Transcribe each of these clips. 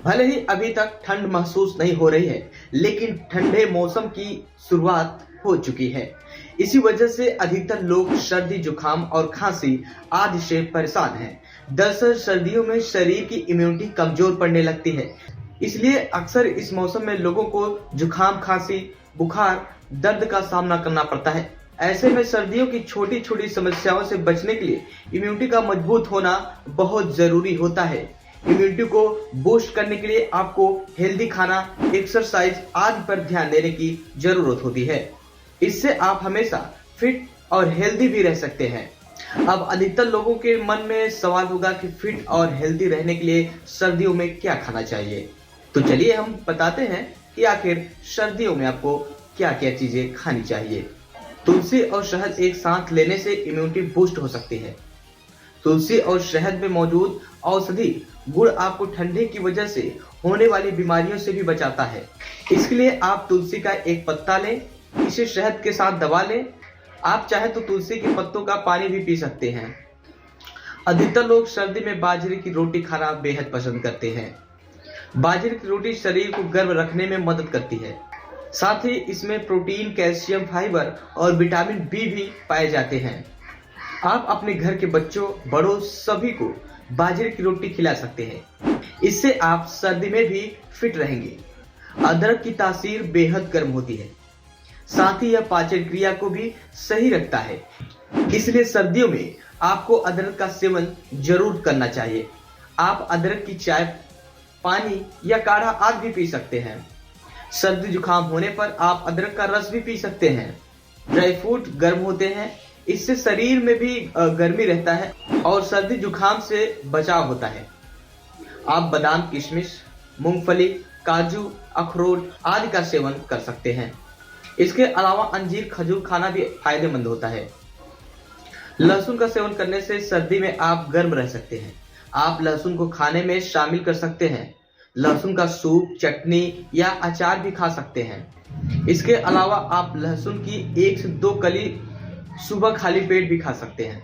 भले ही अभी तक ठंड महसूस नहीं हो रही है, लेकिन ठंडे मौसम की शुरुआत हो चुकी है। इसी वजह से अधिकतर लोग सर्दी, जुकाम और खांसी आदि से परेशान हैं। दरअसल सर्दियों में शरीर की इम्यूनिटी कमजोर पड़ने लगती है, इसलिए अक्सर इस मौसम में लोगों को जुकाम, खांसी, बुखार, दर्द का सामना करना पड़ता है। ऐसे में सर्दियों की छोटी छोटी समस्याओं से बचने के लिए इम्यूनिटी का मजबूत होना बहुत जरूरी होता है। इम्यूनिटी को बूस्ट करने के लिए आपको हेल्दी खाना, एक्सरसाइज आदि पर ध्यान देने की जरूरत होती है। इससे आप हमेशा फिट और हेल्दी भी रह सकते हैं। अब अधिकतर लोगों के मन में सवाल होगा कि फिट और हेल्दी रहने के लिए सर्दियों में क्या खाना चाहिए। तो चलिए हम बताते हैं कि आखिर सर्दियों में आपको क्या क्या चीजें खानी चाहिए। तुलसी और शहद एक साथ लेने से इम्यूनिटी बूस्ट हो सकती है। तुलसी और शहद में मौजूद औषधि गुण आपको ठंडी की वजह से होने वाली बीमारियों से भी बचाता है। इसके लिए आप तुलसी का एक पत्ता लें, इसे शहद के साथ दबा लें। आप चाहे तो तुलसी के पत्तों का पानी भी पी सकते हैं। अधिकतर लोग सर्दी में बाजरे की रोटी खाना बेहद पसंद करते हैं। बाजरे की रोटी शरीर को गर्म रखने में मदद करती है। साथ ही इसमें प्रोटीन, कैल्शियम, फाइबर और विटामिन बी भी पाए जाते हैं। आप अपने घर के बच्चों, बड़ों सभी को बाजरे की रोटी खिला सकते हैं। इससे आप सर्दी में भी फिट रहेंगे। अदरक की तासीर बेहद गर्म होती है, साथ ही यह पाचन क्रिया को भी सही रखता है। इसलिए सर्दियों में आपको अदरक का सेवन जरूर करना चाहिए। आप अदरक की चाय, पानी या काढ़ा आदि भी पी सकते हैं। सर्दी जुकाम होने पर आप अदरक का रस भी पी सकते हैं। ड्राई फ्रूट गर्म होते हैं, इससे शरीर में भी गर्मी रहता है और सर्दी जुकाम से बचाव होता है। आप बादाम, किशमिश, मूंगफली, काजू, अखरोट आदि का सेवन कर सकते हैं। इसके अलावा अंजीर, खजूर खाना भी फायदेमंद होता है। लहसुन का सेवन करने से सर्दी में आप गर्म रह सकते हैं। आप लहसुन को खाने में शामिल कर सकते हैं। लहसुन का सूप, चटनी या अचार भी खा सकते हैं। इसके अलावा आप लहसुन की 1 से 2 कली सुबह खाली पेट भी खा सकते हैं।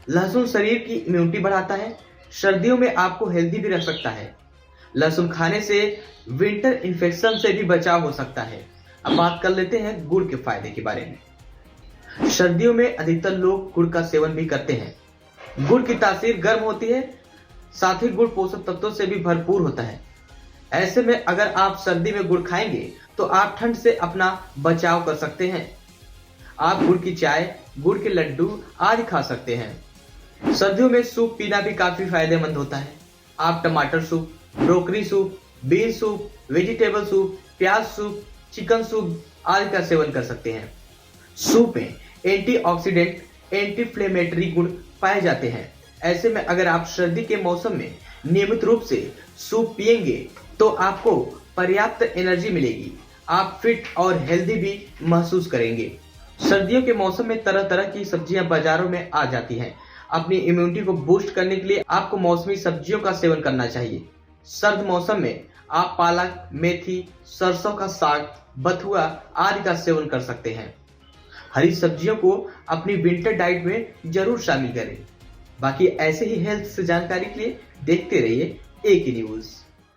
लहसुन शरीर की इम्यूनिटी बढ़ाता है, सर्दियों में आपको हेल्दी भी रख सकता है। लहसुन खाने से विंटर इन्फेक्शन से भी बचाव हो सकता है। अब बात कर लेते हैं गुड़ के फायदे के बारे में। सर्दियों में अधिकतर लोग गुड़ का सेवन भी करते हैं। गुड़ की तासीर गर्म होती है, साथ ही गुड़ पोषक तत्वों से भी भरपूर होता है। ऐसे में अगर आप सर्दी में गुड़ खाएंगे तो आप ठंड से अपना बचाव कर सकते हैं। आप गुड़ की चाय, गुड़ के लड्डू आदि खा सकते हैं। सर्दियों में सूप पीना भी काफी फायदेमंद होता है। आप टमाटर soup, broccoli soup, bean soup, vegetable soup, प्याज सूप, चिकन सूप आदि का सेवन कर सकते हैं। सूप में एंटीऑक्सीडेंट, एंटी इन्फ्लेमेटरी गुण पाए जाते हैं। ऐसे में अगर आप सर्दी के मौसम में नियमित रूप से सूप पिएंगे तो आपको पर्याप्त एनर्जी मिलेगी। आप फिट और हेल्दी भी महसूस करेंगे। सर्दियों के मौसम में तरह तरह की सब्जियां बाजारों में आ जाती हैं। अपनी इम्यूनिटी को बूस्ट करने के लिए आपको मौसमी सब्जियों का सेवन करना चाहिए। सर्द मौसम में आप पालक, मेथी, सरसों का साग, बथुआ आदि का सेवन कर सकते हैं। हरी सब्जियों को अपनी विंटर डाइट में जरूर शामिल करें। बाकी ऐसे ही हेल्थ से जानकारी के लिए देखते रहिए एक ही न्यूज।